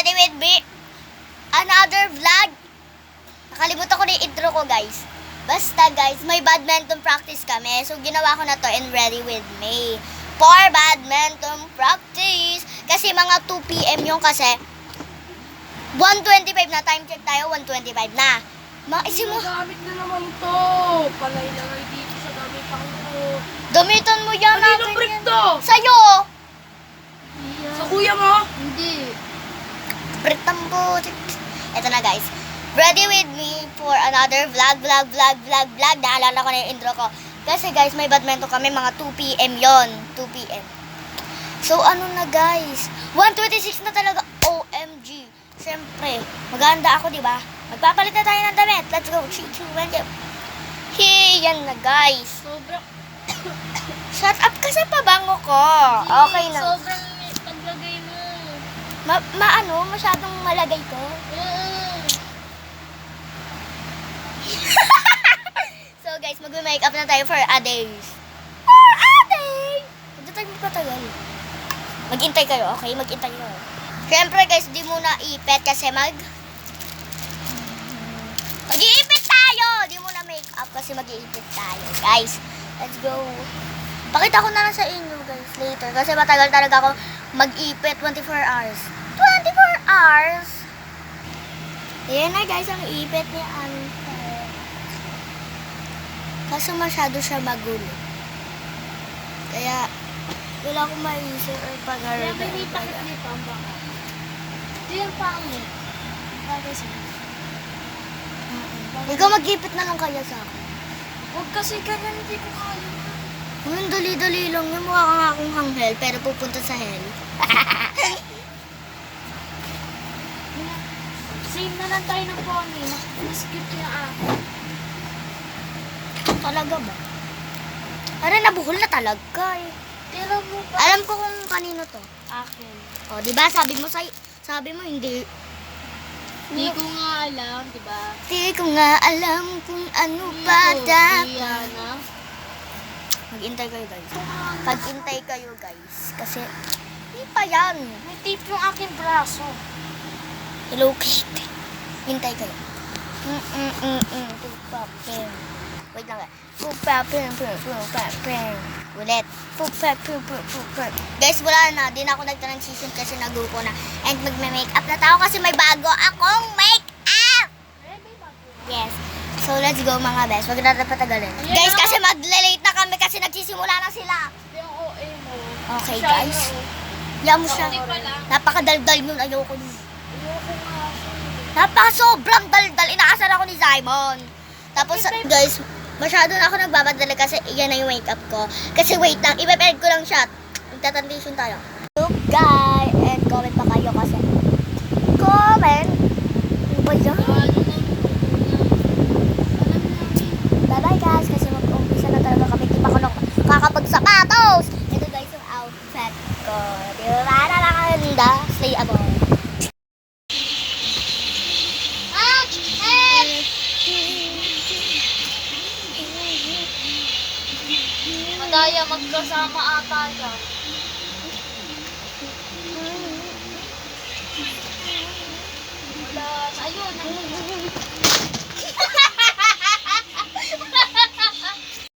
ready with me? Another vlog. Nakalimutan ko na yung intro ko, guys. Basta, guys, may badminton practice kami. So, ginawa ko na to and ready with me for badminton practice. Kasi mga 2 PM yung kasi 1:25 na. Time check tayo, 1:25 na. Gamit na naman to. Palay-langay dito sa gamit ako. Gamitan mo yan natin. Kanino brick to? Sa'yo. Sa kuya mo? Hindi. Brick tambo. Ito na, guys. Ready with me for another vlog. Naalala ko na yung intro ko. Kasi, guys, may badminton kami. Mga 2 PM yon. 2 PM. So, ano na, guys? 1:26 na talaga. OMG. Siyempre, maganda ako, di ba? Magpapalit na tayo ng damit. Let's go. 3, 2, 1, go. Hey, yan na, guys. Sobrang... Shut up kasi pabango ko. Okay lang. Sobrang paglagay mo. Masyadong malagay ko. So, guys, mag-makeup na tayo for a days. For a day! Hindi tayo magpatagal. Maghintay kayo, okay? Maghintay kayo. Siyempre, guys, di muna ipit kasi mag-iipit tayo! Di muna makeup kasi mag-iipit tayo, guys. Let's go. Pakita ko na lang sa inyo, guys, later. Kasi matagal talaga ako mag-ipit 24 hours. 24 hours? Ayan na, guys, ang ipit ni Ante. Kaso masyado siya magulo. Kaya, wala akong maisip or pag-aral. Kaya may pakit dito ang baka. Ito yung pangit. Bakit siya? Ikaw mag-ipit na lang kaya sa akin. Huwag kasi ganyan, hindi ko kaya. Yung dali-dali lang yung mukha ka nga akong hanghel pero pupunta sa hell. Same na lang tayo ng pony. Mas cute yung akin. Talaga ba? Para nabuhol na talaga eh. Tira mo pa. Alam ko kung kanino to. Akin. O, di ba? Sabi mo hindi. Hindi ko nga alam, di ba? Di ko nga alam kung ano ba dapat. Diana. Mag-intay kayo, guys. Mag-intay kayo, guys. Kasi, hindi pa yan. May tape yung aking braso. Hello, Kitty. Hintay kayo. Pupapin. Wait lang. Pupapin. Ulit. Pupapin. Guys, wala na. Di na ako nag-transition kasi nag-go na. And magme-makeup na tao kasi may bago akong make-up. Yes. So, let's go mga best. Wag na patagalin. Guys, kasi mag-late na kami kasi nagsisimula na sila. Yung OA mo. Okay, Siya guys. yung- Yan mo siya. Hindi pa lang. Napakadaldal nun. Ayoko nun. Ayoko nga siya. Napaka-sobrang daldal. Inaasar ako ni Simon. Tapos, guys, masyado na ako nagbamadala kasi iyan na yung makeup ko. Kasi wait lang, ipe-paired ko lang siya. Magta-transition tayo. Look, guys, and comment pa kayo kasi. Comment? Ano ba yan? Bye-bye, guys, kasi mag-umpisa na talaga kami. Di pa ako lang kakapag-sapatos. Ito, guys, yung outfit ko. Di ba? Nakakanda. Stay above. Madaya, magkasama ata yan. Wala. Ayun.